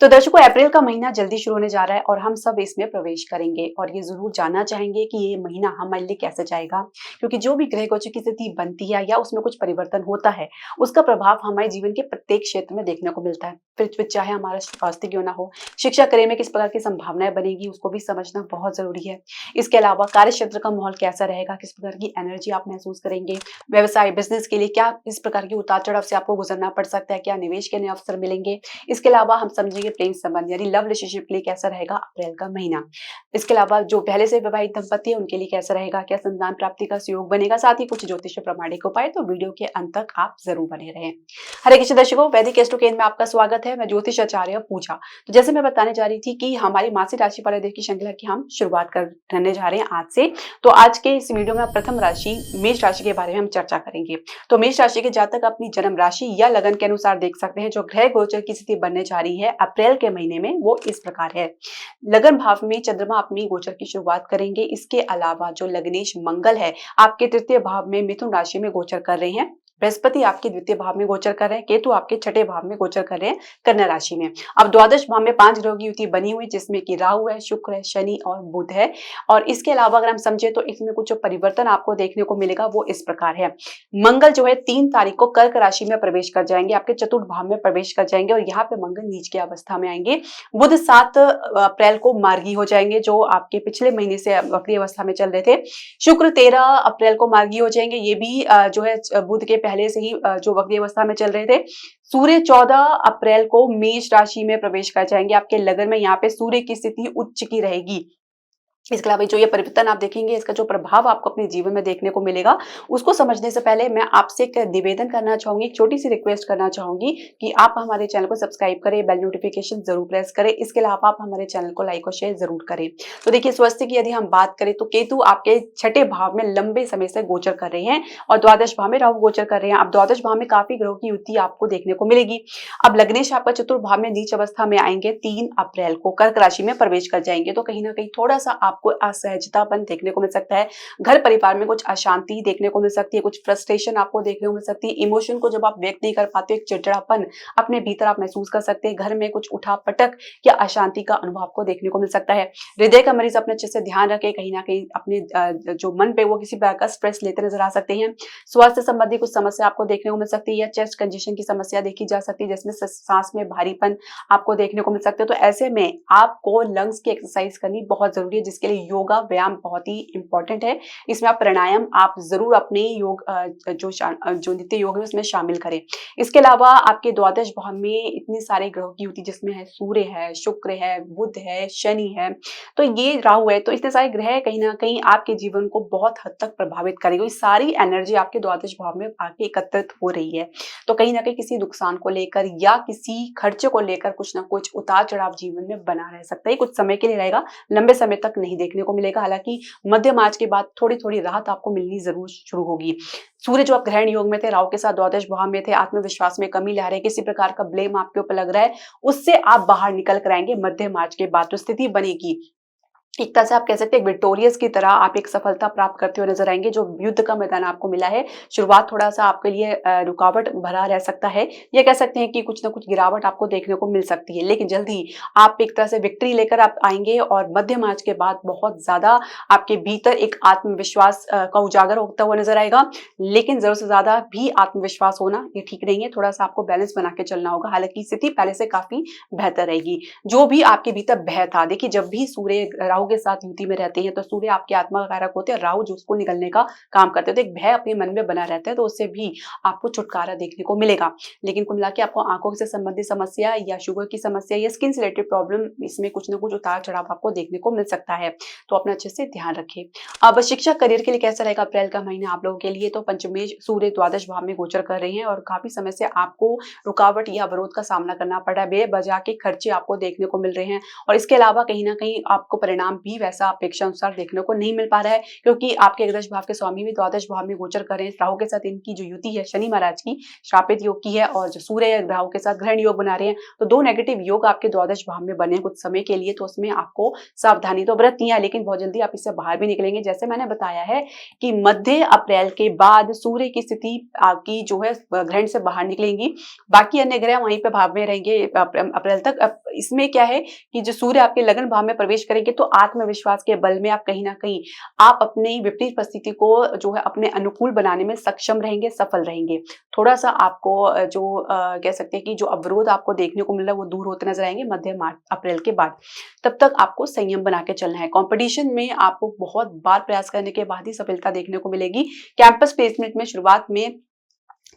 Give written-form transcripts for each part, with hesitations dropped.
तो दर्शकों, अप्रैल का महीना जल्दी शुरू होने जा रहा है और हम सब इसमें प्रवेश करेंगे और ये जरूर जानना चाहेंगे कि ये महीना हमारे लिए कैसे जाएगा। क्योंकि जो भी ग्रह गोचर की स्थिति बनती है या उसमें कुछ परिवर्तन होता है, उसका प्रभाव हमारे जीवन के प्रत्येक क्षेत्र में देखने को मिलता है। फिर चाहे हमारा स्वास्थ्य क्यों ना हो, शिक्षा करियर में किस प्रकार की संभावनाएं बनेगी, उसको भी समझना बहुत जरूरी है। इसके अलावा कार्य क्षेत्र का माहौल कैसा रहेगा, किस प्रकार की एनर्जी आप महसूस करेंगे, व्यवसाय बिजनेस के लिए क्या इस प्रकार की उतार चढ़ाव से आपको गुजरना पड़ सकता है, क्या निवेश के नए अवसर मिलेंगे। इसके अलावा हम समझेंगे प्रेम संबंध यानी लव रिलेशनशिप के लिए कैसा रहेगा अप्रैल का महीना। इसके अलावा जो पहले से विवाहित दंपति है उनके लिए कैसा रहेगा, क्या संतान प्राप्ति का सुयोग बनेगा, साथ ही कुछ ज्योतिष प्रमाणिक उपाय। तो वीडियो के अंत तक आप जरूर बने रहें। हरे कृष्ण दर्शकों, वैदिक एस्ट्रो केंद्र में आपका स्वागत है। मैं ज्योतिष आचार्य पूजा। तो जैसे मैं बताने जा रही थी कि हमारी मासिक राशि परिवर्तन की श्रृंखला की हम शुरुआत करने जा रहे हैं आज से। तो आज के इस वीडियो में प्रथम राशि मेष राशि के बारे में हम चर्चा करेंगे। तो मेष राशि के जातक अपनी जन्म राशि या लगन के अनुसार देख सकते हैं जो ग्रह गोचर की स्थिति बनने जा रही है अप्रैल के महीने में, वो इस प्रकार है। लगन भाव में चंद्रमा अपनी गोचर की शुरुआत करेंगे। इसके अलावा जो लग्नेश मंगल है आपके तृतीय भाव में मिथुन राशि में गोचर कर रहे हैं। बृहस्पति आपके द्वितीय भाव में गोचर कर रहे हैं। केतु आपके छठे भाव में गोचर कर रहे हैं कन्या राशि में। अब द्वादश भाव में 5 ग्रहों की युति बनी हुई, जिसमें कि राहु है, शुक्र है, शनि और बुध है। और इसके अलावा अगर हम समझे तो इसमें कुछ जो परिवर्तन आपको देखने को मिलेगा वो इस प्रकार है। मंगल जो है 3 तारीख को कर्क राशि में प्रवेश कर जाएंगे, आपके चतुर्थ भाव में प्रवेश कर जाएंगे और यहाँ पे मंगल नीच की अवस्था में आएंगे। बुध 7 अप्रैल को मार्गी हो जाएंगे, जो आपके पिछले महीने से वक्री अवस्था में चल रहे थे। शुक्र 13 अप्रैल को मार्गी हो जाएंगे, ये भी जो है बुध के पहले से ही जो वक्री अवस्था में चल रहे थे। सूर्य 14 अप्रैल को मेष राशि में प्रवेश कर जाएंगे आपके लगन में। यहाँ पे सूर्य की स्थिति उच्च की रहेगी। इसके अलावा जो ये परिवर्तन आप देखेंगे, इसका जो प्रभाव आपको अपने जीवन में देखने को मिलेगा, उसको समझने से पहले मैं आपसे एक निवेदन करना चाहूंगी, एक छोटी सी रिक्वेस्ट करना चाहूंगी कि आप हमारे चैनल को सब्सक्राइब करें, बेल नोटिफिकेशन जरूर प्रेस करें। इसके अलावा आप हमारे चैनल को लाइक और शेयर जरूर करें। तो देखिए, स्वास्थ्य की यदि हम बात करें तो केतु आपके छठे भाव में लंबे समय से गोचर कर रहे हैं और द्वादश भाव में राहु गोचर कर रहे हैं। अब द्वादश भाव में काफी ग्रहों की युति आपको देखने को मिलेगी। अब लग्नेश आपका चतुर्थ भाव में नीच अवस्था में आएंगे, 3 अप्रैल को कर्क राशि में प्रवेश कर जाएंगे। तो कहीं ना कहीं थोड़ा सा आपको असहजतापन देखने को मिल सकता है। घर परिवार में कुछ अशांति देखने को मिल सकती है, कुछ फ्रस्ट्रेशन आपको देखने को मिल सकती है। इमोशन को जब आप व्यक्त नहीं कर पाते, एक चिड़चिड़ापन अपने भीतर आप महसूस कर सकते हैं। घर में कुछ उठा पटक या अशांति का अनुभव आपको देखने को मिल सकता है। हृदय का मरीज अपने अच्छे से ध्यान रखे, कहीं ना कहीं अपने जो मन पे वो किसी प्रकार का स्ट्रेस लेते नजर आ सकते हैं। स्वास्थ्य संबंधी कुछ समस्या आपको देखने को मिल सकती है या चेस्ट कंजेशन की समस्या देखी जा सकती है, जिसमें सांस में भारीपन आपको देखने को मिल सकते हैं। तो ऐसे में आपको लंग्स की एक्सरसाइज करनी बहुत जरूरी है, जिसके लिए योगा व्यायाम बहुत ही इंपॉर्टेंट है। इसमें आप प्राणायाम आप जरूर अपने योग जो नित्य योग है उसमें शामिल करें। इसके अलावा आपके द्वादश भाव में इतने सारे ग्रहों की युति, जिसमें है सूर्य है, शुक्र है, बुध है, शनि है, तो ये राहु है, तो इतने सारे ग्रह कहीं ना कहीं आपके जीवन को बहुत हद तक प्रभावित करेगी। सारी एनर्जी आपके द्वादश भाव में आके एकत्रित हो रही है। तो कहीं ना कहीं किसी नुकसान को लेकर या किसी खर्चे को लेकर कुछ ना कुछ उतार चढ़ाव जीवन में बना रह सकता है। कुछ समय के लिए रहेगा, लंबे समय तक नहीं देखने को मिलेगा। हालांकि मध्य मार्च के बाद थोड़ी थोड़ी राहत आपको मिलनी जरूर शुरू होगी। सूर्य जो आप ग्रहण योग में थे, राहु के साथ द्वादश भाव में थे, आत्मविश्वास में कमी ला रहे, किसी प्रकार का ब्लेम आपके ऊपर लग रहा है, उससे आप बाहर निकल कर आएंगे मध्य मार्च के बाद। तो स्थिति बनेगी, एक तरह से आप कह सकते हैं विक्टोरियस की तरह आप एक सफलता प्राप्त करते हुए नजर आएंगे। जो युद्ध का मैदान आपको मिला है, शुरुआत थोड़ा सा आपके लिए रुकावट भरा रह सकता है, या कह सकते हैं कि कुछ ना कुछ गिरावट आपको देखने को मिल सकती है, लेकिन जल्दी आप एक तरह से विक्ट्री लेकर आप आएंगे और मध्य मार्च के बाद बहुत ज्यादा आपके भीतर एक आत्मविश्वास का उजागर होता हुआ नजर आएगा। लेकिन जरूरत से ज्यादा भी आत्मविश्वास होना ये ठीक नहीं है, थोड़ा सा आपको बैलेंस बना के चलना होगा। हालांकि स्थिति पहले से काफी बेहतर रहेगी। जो भी आपके भीतर भय था, देखिए जब भी सूर्य राहु के साथ युति में रहते हैं तो सूर्य आपके आत्मा का कारक होते हैं, राहु जो उसको निकलने का काम करते हैं। तो एक भय अपने मन में बना रहता है, तो उससे भी आपको छुटकारा देखने को मिलेगा। लेकिन कुल मिला के आपको आंखों से संबंधित समस्या या शुगर की समस्या या स्किन से रिलेटेड प्रॉब्लम, इसमें कुछ ना कुछ उतार चढ़ाव आपको देखने को मिल सकता है। तो अपना अच्छे से ध्यान रखें। अब शिक्षा करियर के लिए कैसा रहेगा अप्रैल का महीना आप लोगों के लिए? तो पंचमेश सूर्य द्वादश भाव में गोचर कर रहे हैं और काफी समय से आपको रुकावट या अवरोध का सामना करना पड़ रहा है। बेवजह के खर्चे आपको देखने को मिल रहे हैं और इसके अलावा कहीं ना कहीं आपको परिणाम परिणाम भी वैसा अपेक्षा अनुसार देखने को नहीं मिल पा रहा है, क्योंकि आपके एकादश भाव के स्वामी भी द्वादश भाव में गोचर कर रहे हैं। राहु के साथ इनकी जो युति है शनि महाराज की श्रापित योग की है, और जो सूर्य राहु के साथ ग्रहण योग बना रहे हैं, तो दो नेगेटिव योग आपके द्वादश भाव में बने कुछ समय के लिए। तो उसमें आपको सावधानी तो बरतनी है, लेकिन बहुत जल्दी आप इससे बाहर भी निकलेंगे। जैसे मैंने बताया है कि मध्य अप्रैल के बाद सूर्य की स्थिति आपकी जो है ग्रहण से बाहर निकलेंगी, बाकी अन्य ग्रह वहीं पे भाव में रहेंगे अप्रैल तक। अब इसमें क्या है कि जो सूर्य आपके लगन भाव में प्रवेश करेंगे, तो आत्मविश्वास के बल में आप कहीं ना कहीं आप अपनी विपरीत परिस्थिति को जो है अपने अनुकूल बनाने में सक्षम रहेंगे, सफल रहेंगे। थोड़ा सा आपको जो कह सकते हैं कि जो अवरोध आपको देखने को मिल रहा है वो दूर होते नजर आएंगे मध्य अप्रैल के बाद। तब तक आपको संयम बना के चलना है। कंपटीशन में आपको बहुत बार प्रयास करने के बाद ही सफलता देखने को मिलेगी। कैंपस प्लेसमेंट में शुरुआत में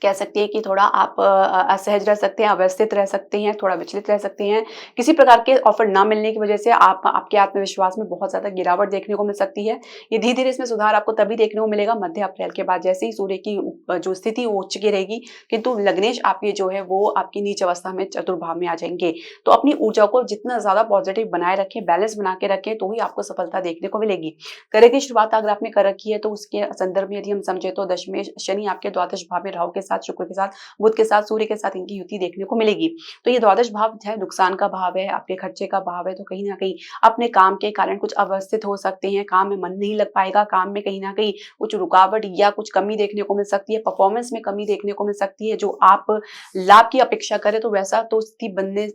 कह सकते हैं कि थोड़ा आप असहज रह सकते हैं, अव्यवस्थित रह सकते हैं, थोड़ा विचलित रह सकते हैं। किसी प्रकार के ऑफर ना मिलने की वजह से आपके आत्मविश्वास में बहुत ज्यादा गिरावट देखने को मिल सकती है। ये धीरे धीरे इसमें सुधार आपको तभी देखने को मिलेगा मध्य अप्रैल के बाद, जैसे ही सूर्य की जो स्थिति वो उच्च की रहेगी, किंतु लग्नेश आपके जो है वो आपकी नीच अवस्था में चतुर्भाव में आ जाएंगे। तो अपनी ऊर्जा को जितना ज्यादा पॉजिटिव बनाए रखें, बैलेंस बना के रखें, तो ही आपको सफलता देखने को मिलेगी। करे की शुरुआत अगर आपने कर रखी है, तो उसके संदर्भ में यदि हम समझे तो दशमेश शनि आपके द्वादश भाव में राहु के साथ, शुक्र के साथ, बुध के साथ, सूर्य के साथ इनकी युति देखने को मिलेगी। तो ये द्वादश भाव है नुकसान का भाव है, आपके खर्चे का भाव है। तो कहीं ना कहीं अपने काम के कारण कुछ अवस्थित हो सकते हैं, काम में मन नहीं लग पाएगा, काम में कहीं ना कहीं कुछ रुकावट या कुछ कमी देखने को मिल सकती है, परफॉर्मेंस में कमी देखने को मिल सकती है। जो आप लाभ की अपेक्षा करें तो वैसा तो स्थिति बनने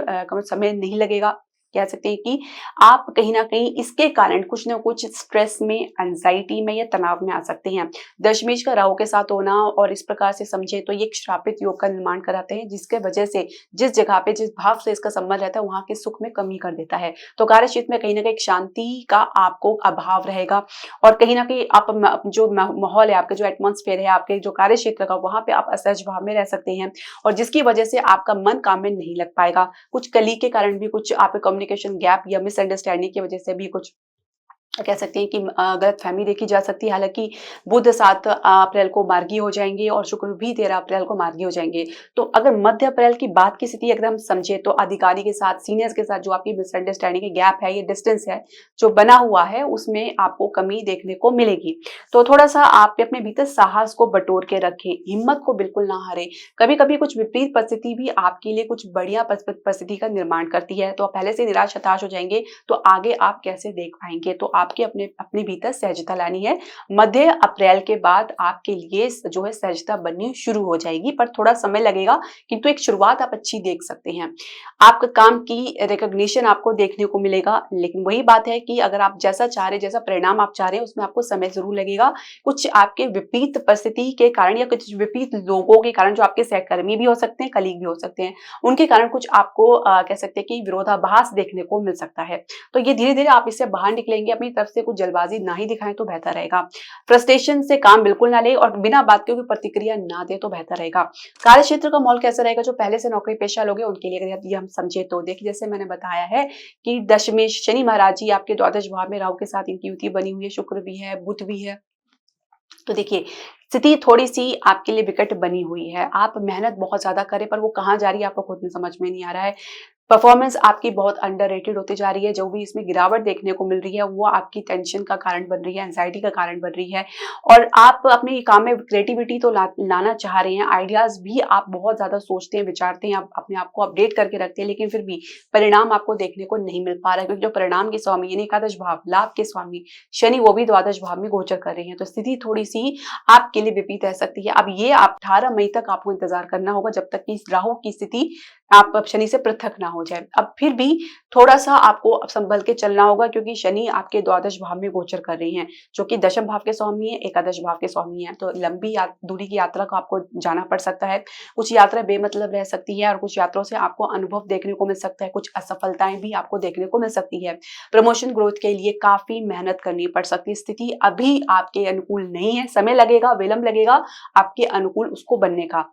का समय नहीं लगेगा। कह सकते हैं कि आप कहीं ना कहीं इसके कारण कुछ ना कुछ स्ट्रेस में, एंजाइटी में या तनाव में आ सकते हैं। दशमेश का राहु के साथ होना और इस प्रकार से समझे तो ये एक श्रापित योग का निर्माण कराते हैं, जिसके वजह से जिस जगह पे जिस भाव से इसका संबंध रहता है वहां के सुख में कमी कर देता है। तो कार्य क्षेत्र में कहीं ना कहीं शांति का आपको अभाव रहेगा, और कहीं ना कहीं आप जो माहौल है, आपके जो एटमॉस्फेयर है, आपके जो कार्य क्षेत्र का, वहां पे आप असहज भाव में रह सकते हैं, और जिसकी वजह से आपका मन काम में नहीं लग पाएगा। कुछ कली के कारण भी, कुछ आप कम्युनिकेशन गैप या मिसअंडरस्टैंडिंग की वजह से भी कुछ कह सकते हैं कि गलतफहमी देखी जा सकती है। हालांकि बुध 7 अप्रैल को मार्गी हो जाएंगे और शुक्र भी 13 अप्रैल को मार्गी हो जाएंगे। तो अगर मध्य अप्रैल की बात की स्थिति अगर हम समझे तो अधिकारी के साथ, सीनियर्स के साथ जो आपकी मिसअंडरस्टैंडिंग की गैप है, ये डिस्टेंस है जो बना हुआ है, उसमें आपको कमी देखने को मिलेगी। तो थोड़ा सा आप अपने भीतर साहस को बटोर के रखें, हिम्मत को बिल्कुल ना हारें। कभी कभी कुछ विपरीत परिस्थिति भी आपके लिए कुछ बढ़िया परिस्थिति का निर्माण करती है, तो आप पहले से निराश हताश हो जाएंगे तो आगे आप कैसे देख पाएंगे। तो आपके अपने भीतर सहजता लानी है। मध्य अप्रैल के बाद आपके लिए जो है सहजता बननी शुरू हो जाएगी, पर थोड़ा समय लगेगा, किंतु एक शुरुआत आप अच्छी देख सकते हैं। आपका काम की रिकॉग्निशन आपको देखने को मिलेगा, लेकिन वही बात है कि अगर आप जैसा चाह रहे, जैसा परिणाम आप चाह रहे हैं, उसमें आपको समय जरूर लगेगा। कुछ आपके विपरीत परिस्थिति के कारण या कुछ विपरीत लोगों के कारण, जो आपके सहकर्मी भी हो सकते हैं, कलीग भी हो सकते हैं, उनके कारण कुछ आपको कह सकते हैं कि विरोधाभास देखने को मिल सकता है। तो ये धीरे धीरे आप इससे बाहर निकलेंगे। अपनी तरफ से कुछ जल्दबाजी ना ही दिखाएं तो बेहतर रहेगा। फ्रस्ट्रेशन से काम बिल्कुल ना ले और बिना बात के कोई प्रतिक्रिया ना दे तो बेहतर रहेगा। कार्य क्षेत्र का माहौल कैसा रहेगा? जो पहले से नौकरी पेशा लोग हैं उनके लिए अगर ये हम समझे तो देखिए, जैसे मैंने बताया है कि दशमेश शनि महाराज जी आपके द्वादश भाव में राहु के साथ इनकी युति बनी हुई है, शुक्र भी है, बुध भी है। तो देखिए, स्थिति थोड़ी सी आपके लिए विकट बनी हुई है। आप मेहनत बहुत ज्यादा करें, पर वो कहाँ जा रही है आपको खुद में समझ में नहीं आ रहा है। परफॉर्मेंस आपकी बहुत अंडररेटेड होती जा रही है। जो भी इसमें गिरावट देखने को मिल रही है वो आपकी टेंशन का कारण बन रही है, एंजाइटी का कारण बन रही है। और आप अपने काम में क्रिएटिविटी तो लाना चाह रहे हैं, आइडियाज भी आप बहुत ज्यादा सोचते हैं, विचारते हैं, आप अपने आप को अपडेट करके रखते हैं, लेकिन फिर भी परिणाम आपको देखने को नहीं मिल पा रहा है, क्योंकि जो परिणाम के स्वामी यानी एकादश भाव, लाभ के स्वामी शनि, वो भी द्वादश भाव में गोचर कर रहे हैं। तो स्थिति थोड़ी सी आपके लिए विपरीत रह सकती है। अब ये आप 18 मई तक आपको इंतजार करना होगा, जब तक कि राहु की स्थिति आप शनि से पृथक ना हो जाए। अब फिर भी थोड़ा सा आपको अब संभल के चलना होगा, क्योंकि शनि आपके द्वादश भाव में गोचर कर रही हैं, जो कि दशम भाव के स्वामी है, एकादश भाव के स्वामी है। तो लंबी दूरी की यात्रा को आपको जाना पड़ सकता है। कुछ यात्रा बेमतलब रह सकती है और कुछ यात्राओं से आपको अनुभव देखने को मिल सकता है, कुछ असफलताएं भी आपको देखने को मिल सकती है। प्रमोशन ग्रोथ के लिए काफी मेहनत करनी पड़ सकती है। स्थिति अभी आपके अनुकूल नहीं है, समय लगेगा, विलंब लगेगा आपके अनुकूल उसको बनने का।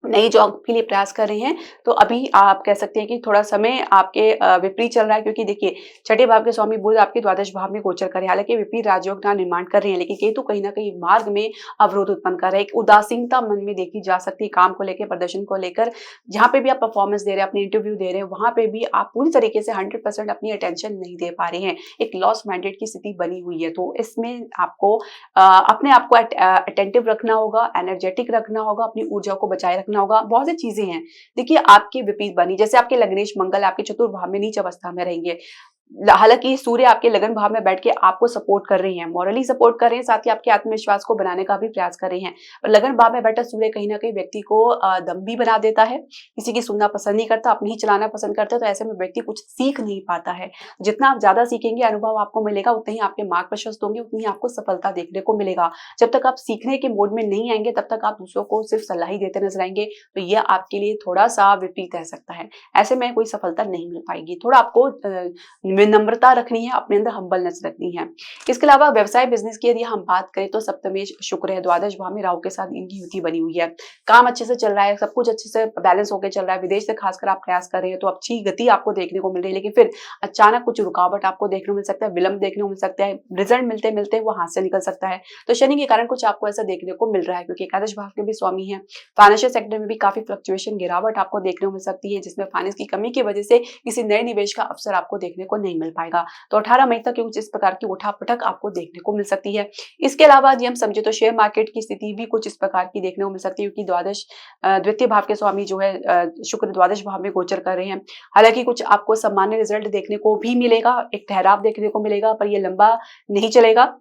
नई जॉब के लिए प्रयास कर रहे हैं, तो अभी आप कह सकते हैं कि थोड़ा समय आपके विपरीत चल रहा है, क्योंकि देखिए छठे भाव के स्वामी बुध आपके द्वादश भाव में गोचर कर रहे हैं। हालाँकि विपरीत राजयोग का निर्माण कर रहे हैं, लेकिन केतु कहीं न कहीं मार्ग में अवरोध उत्पन्न कर रहा है। एक उदासीनता मन में देखी जा सकती है काम को लेके, प्रदर्शन को लेकर। जहाँ पे भी आप परफॉर्मेंस दे रहे हैं, अपने इंटरव्यू दे रहे हैं, वहाँ पे भी आप पूरी तरीके से 100% अपनी अटेंशन नहीं दे पा रहे हैं। एक लॉस्ट माइंडेड की स्थिति बनी हुई है, तो इसमें आपको अपने आप को अटेंटिव रखना होगा, एनर्जेटिक रखना होगा, अपनी ऊर्जा को बचाए रखना होगा। बहुत सी चीजें हैं। देखिए आपके विपरीत बनी, जैसे आपके लग्नेश मंगल आपके चतुर्थ भाव में नीच अवस्था में रहेंगे। हालांकि सूर्य आपके लगन भाव में बैठ के आपको सपोर्ट कर रही हैं, मॉरली सपोर्ट कर रहे हैं, साथ ही आपके आत्मविश्वास को बनाने का भी प्रयास कर रही हैं। और लगन भाव में बैठा सूर्य कहीं ना कहीं व्यक्ति को दम्भी बना देता है, किसी की सुनना पसंद नहीं करता, अपनी ही चलाना पसंद करता है। तो ऐसे में व्यक्ति कुछ सीख नहीं पाता है। जितना आप ज्यादा सीखेंगे, अनुभव आपको मिलेगा, उतने ही आपके मार्ग प्रशस्त होंगे, उतनी ही आपको सफलता देखने को मिलेगा। जब तक आप सीखने के मोड में नहीं आएंगे, तब तक आप दूसरों को सिर्फ सलाह ही देते नजर आएंगे, तो यह आपके लिए थोड़ा सा विपरीत रह सकता है। ऐसे में कोई सफलता नहीं मिल पाएगी। थोड़ा आपको विनम्रता रखनी है, अपने अंदर हम्बलनेस रखनी है। इसके अलावा व्यवसाय बिजनेस की यदि हम बात करें, तो सप्तमेश शुक्र है, द्वादश भाव में राहु के साथ इनकी युति बनी हुई है। काम अच्छे से चल रहा है, सब कुछ अच्छे से बैलेंस होकर चल रहा है। विदेश से खासकर आप प्रयास कर रहे हैं, तो अच्छी गति आपको देखने को मिल रही है, लेकिन फिर अचानक कुछ रुकावट आपको देखने को मिल सकता है, विलंब देखने को मिल सकता है, रिजल्ट मिलते मिलते वो हाथ से निकल सकता है। तो शनि के कारण कुछ आपको ऐसा देखने को मिल रहा है, क्योंकि एकादश भाव के भी स्वामी है। फाइनेंशियल सेक्टर में भी काफी फ्लक्चुएशन, गिरावट आपको देखने को मिल सकती है, जिसमें फाइनेंस की कमी की वजह से किसी नए निवेश का अवसर आपको देखने को नहीं मिल पाएगा। तो 18 मई तक कुछ इस प्रकार की उठापटक आपको देखने को मिल सकती है। इसके अलावा यदि हम समझे, तो शेयर मार्केट की स्थिति भी कुछ इस प्रकार की देखने को मिल सकती है, क्योंकि द्वितीय भाव के स्वामी जो है शुक्र द्वादश भाव में गोचर कर रहे हैं। हालांकि कुछ आपको सामान्य रिजल्ट देखने को भी मिलेगा, एक ठहराव देखने को मिलेगा, पर यह लंबा नहीं चलेगा।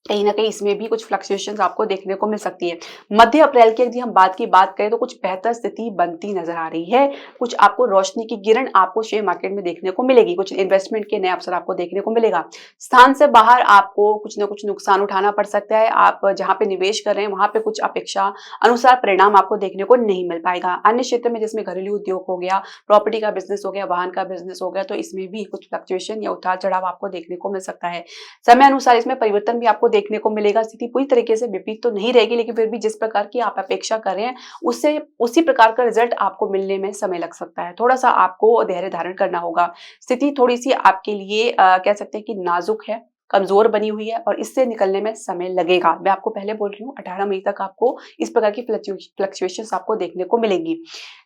कहीं ना कहीं इसमें भी कुछ फ्लक्चुएशंस आपको देखने को मिल सकती है। मध्य अप्रैल की यदि हम बात करें, तो कुछ बेहतर स्थिति बनती नजर आ रही है। कुछ आपको रोशनी की किरण आपको शेयर मार्केट में देखने को मिलेगी, कुछ इन्वेस्टमेंट के नए अवसर आपको देखने को मिलेगा। स्थान से बाहर आपको कुछ ना कुछ नुकसान उठाना पड़ सकता है। आप जहाँ पे निवेश कर रहे हैं, वहां पे कुछ अपेक्षा अनुसार परिणाम आपको देखने को नहीं मिल पाएगा। अन्य क्षेत्र में, जिसमें घरेलू उद्योग हो गया, प्रॉपर्टी का बिजनेस हो गया, वाहन का बिजनेस हो गया, तो इसमें भी कुछ फ्लक्चुएशन या उतार चढ़ाव आपको देखने को मिल सकता है। समय अनुसार इसमें परिवर्तन भी आपको देखने को मिलेगा। स्थिति पूरी तरीके से विपरीत तो नहीं रहेगी, लेकिन फिर भी जिस प्रकार की आप अपेक्षा कर रहे हैं, उससे उसी प्रकार का रिजल्ट आपको मिलने में समय लग सकता है। थोड़ा सा आपको धैर्य धारण करना होगा। स्थिति थोड़ी सी आपके लिए कह सकते हैं कि नाजुक है, कमजोर बनी हुई है, और इससे निकलने में समय लगेगा। मैं आपको पहले बोल रही हूँ, 18 मई तक आपको इस प्रकार की फ्लक्चुएशंस आपको देखने को मिलेंगी।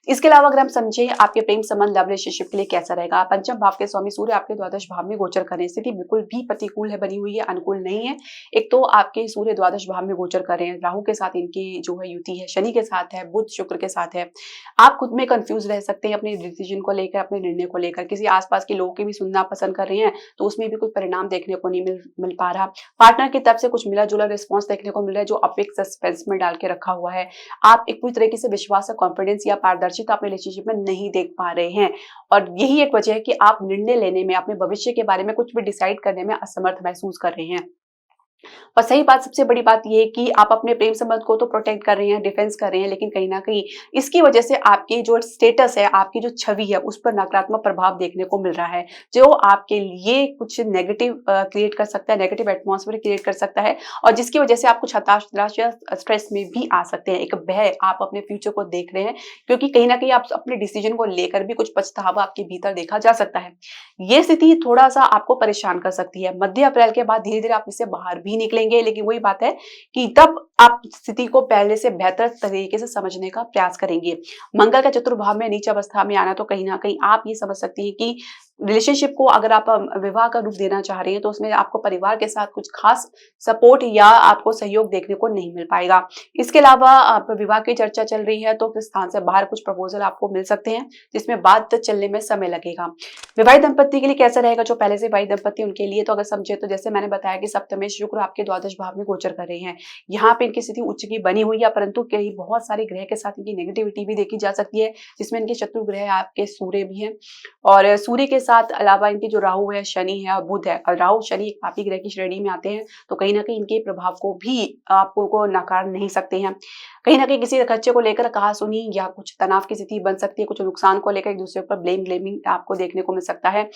इसके अलावा अगर हम समझे, आपके प्रेम संबंध, लव रिलेशनशिप के लिए कैसा रहेगा। पंचम भाव के स्वामी सूर्य आपके द्वादश भाव में गोचर करें, स्थिति बिल्कुल भी प्रतिकूल है बनी हुई है, अनुकूल नहीं है। एक तो आपके सूर्य द्वादश भाव में गोचर कर रहे हैं, राहु के साथ इनकी जो है युति है, शनि के साथ है, बुध शुक्र के साथ है। आप खुद में कंफ्यूज रह सकते हैं अपने डिसीजन को लेकर, अपने निर्णय को लेकर। किसी आसपास के लोगों की भी सुनना पसंद कर रहे हैं, तो उसमें भी कुछ परिणाम देखने को नहीं मिल पा रहा। पार्टनर की तरफ से कुछ मिला जुला रिस्पॉन्स देखने को मिल रहा है, जो आप एक सस्पेंस में डाल के रखा हुआ है। आप एक पूरी तरीके से विश्वास या कॉन्फिडेंस या पारदर्शिता अपने रिलेशनशिप में नहीं देख पा रहे हैं, और यही एक वजह है कि आप निर्णय लेने में, अपने भविष्य के बारे में कुछ भी डिसाइड करने में असमर्थ महसूस कर रहे हैं। और सही बात, सबसे बड़ी बात यह है कि आप अपने प्रेम संबंध को तो प्रोटेक्ट कर रहे हैं, डिफेंस कर रहे हैं, लेकिन कहीं ना कहीं इसकी वजह से आपकी जो स्टेटस है, आपकी जो छवि है, उस पर नकारात्मक प्रभाव देखने को मिल रहा है, जो आपके लिए कुछ नेगेटिव क्रिएट कर सकता है, नेगेटिव एटमॉस्फेयर क्रिएट कर सकता है, और जिसकी वजह से आप कुछ हताश, निराश या स्ट्रेस में भी आ सकते हैं। एक भय, आप अपने फ्यूचर को देख रहे हैं, क्योंकि कहीं ना कहीं आप अपने डिसीजन को लेकर भी कुछ पछतावा आपके भीतर देखा जा सकता है। ये स्थिति थोड़ा सा आपको परेशान कर सकती है। मध्य अप्रैल के बाद धीरे धीरे आप इससे बाहर भी निकलेंगे, लेकिन वही बात है कि तब आप स्थिति को पहले से बेहतर तरीके से समझने का प्रयास करेंगे। मंगल का चतुर्भाव में नीच अवस्था में आना, तो कहीं ना कहीं आप ये समझ सकती हैं कि रिलेशनशिप को अगर आप विवाह का रूप देना चाह रही हैं, तो उसमें आपको परिवार के साथ कुछ खास सपोर्ट या आपको सहयोग देखने को नहीं मिल पाएगा। इसके अलावा आप विवाह की चर्चा चल रही है, तो फिर स्थान से बाहर कुछ प्रपोजल आपको मिल सकते हैं, जिसमें बात चलने में समय लगेगा। विवाहित दंपत्ति के लिए कैसा रहेगा, जो पहले से विवाहित दंपत्ति उनके लिए, तो अगर समझे, तो जैसे मैंने बताया कि सप्तमेश शुक्र आपके द्वादश भाव में गोचर कर रहे हैं। यहाँ पे इनकी स्थिति उच्च की बनी हुई है, परंतु कई बहुत सारे ग्रह के साथ इनकी नेगेटिविटी भी देखी जा सकती है, जिसमें इनके शत्रु ग्रह आपके सूर्य भी हैं, और सूर्य के साथ अलावा इनके जो राहु है, शनि है और बुध है, और राहु शनि एक पापी ग्रह की श्रेणी में आते हैं, तो कहीं ना कहीं इनके प्रभाव को भी आपको नकार नहीं सकते हैं। कहीं ना कहीं किसी खर्चे को लेकर कहा सुनी या कुछ तनाव की स्थिति बन सकती है, कुछ नुकसान को लेकर एक दूसरे पर ब्लेमिंग आपको देखने को मिल सकता है।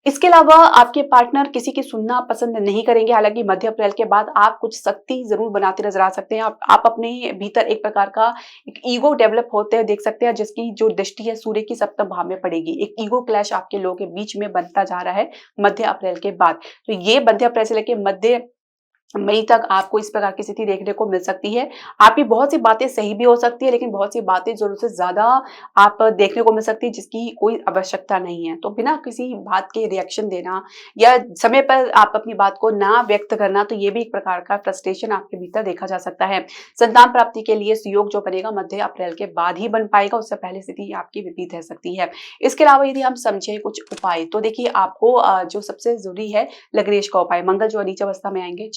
इसके अलावा आपके पार्टनर किसी की सुनना पसंद नहीं करेंगे। हालाँकि मध्य अप्रैल के बाद आप कुछ सख्ती ज़रूर बनाते नज़र आ सकते हैं। आप अपने भीतर एक प्रकार का एक ईगो डेवलप होते हुए देख सकते हैं, जिसकी जो दृष्टि है सूर्य की सप्तम भाव में पड़ेगी। एक ईगो क्लैश आपके लोगों के बीच में बनता जा रहा है मध्य अप्रैल के बाद। तो ये मध्य अप्रैल से लेके मध्य मई तक आपको इस प्रकार की स्थिति देखने को मिल सकती है। आपकी बहुत सी बातें सही भी हो सकती है, लेकिन बहुत सी बातें ज़रूरत से ज़्यादा आप देखने को मिल सकती है, जिसकी कोई आवश्यकता नहीं है। तो बिना किसी बात के रिएक्शन देना या समय पर आप अपनी बात को ना व्यक्त करना, तो ये भी एक प्रकार का फ्रस्ट्रेशन आपके भीतर देखा जा सकता है। संतान प्राप्ति के लिए सुयोग जो बनेगा मध्य अप्रैल के बाद ही बन पाएगा, उससे पहले स्थिति आपकी विपरीत रह सकती है। इसके अलावा यदि हम समझें कुछ उपाय, तो देखिए आपको जो सबसे ज़रूरी है लग्नेश का उपाय। मंगल जो नीच अवस्था में आएँगे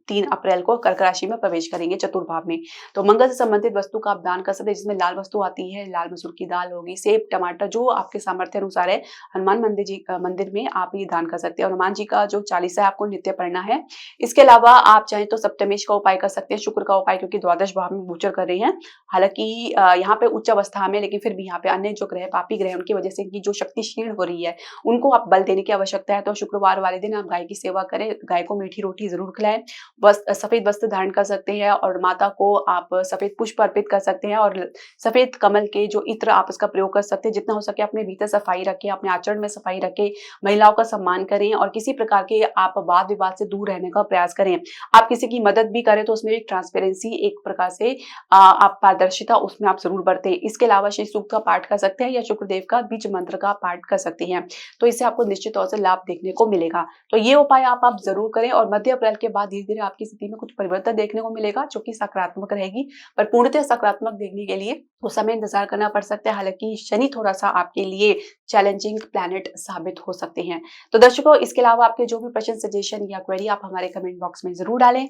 3 अप्रैल को कर्क राशि में प्रवेश करेंगे चतुर्भाव में। तो मंगल से संबंधित वस्तु का आप दान कर सकते हैं, जिसमें लाल वस्तु आती है, लाल मसूर की दाल होगी, सेब, टमाटर जो आपके सामर्थ्य अनुसार है, हनुमान मंदिर में आप ये दान कर सकते हैं और हनुमान जी का जो चालीसा है आपको नित्य पढ़ना है। इसके अलावा आप चाहें तो सप्तमेश का उपाय कर सकते हैं, शुक्र का उपाय क्योंकि द्वादश भाव में गोचर कर रहे हैं। हालाँकि यहाँ पे उच्च अवस्था में, लेकिन फिर भी यहाँ पे अन्य जो ग्रह पापी ग्रह हैं, उनकी वजह से इनकी जो शक्ति क्षीण हो रही है, उनको आप बल देने की आवश्यकता है। तो शुक्रवार वाले दिन आप गाय की सेवा करें, गाय को मीठी रोटी ज़रूर खिलाएँ। सफेद वस्त्र धारण कर सकते हैं और माता को आप सफेद पुष्प अर्पित कर सकते हैं और सफेद कमल के जो इत्र आप इसका प्रयोग कर सकते हैं। जितना हो सके अपने भीतर सफाई रखें, अपने आचरण में सफाई रखें, महिलाओं का सम्मान करें और किसी प्रकार के आप वाद विवाद से दूर रहने का प्रयास करें। आप किसी की मदद भी करें तो उसमें एक ट्रांसपेरेंसी, एक प्रकार से आप पारदर्शिता उसमें आप जरूर बरतें। इसके अलावा श्री सूक्त का पाठ कर सकते हैं या शुक्रदेव का बीज मंत्र का पाठ कर सकती हैं। तो इससे आपको निश्चित तौर से लाभ देखने को मिलेगा। तो ये उपाय आप जरूर करें और मध्य अप्रैल के बाद धीरे धीरे आपकी स्थिति में कुछ परिवर्तन देखने को मिलेगा, जो कि सकारात्मक रहेगी। पर पूर्णतः सकारात्मक देखने के लिए उस समय इंतजार करना पड़ सकता है। हालांकि शनि थोड़ा सा आपके लिए चैलेंजिंग प्लैनेट साबित हो सकते हैं। तो दर्शकों, इसके अलावा आपके जो भी प्रश्न, सजेशन या क्वेरी आप हमारे कमेंट बॉक्स में जरूर डालें।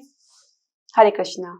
हरे कृष्णा।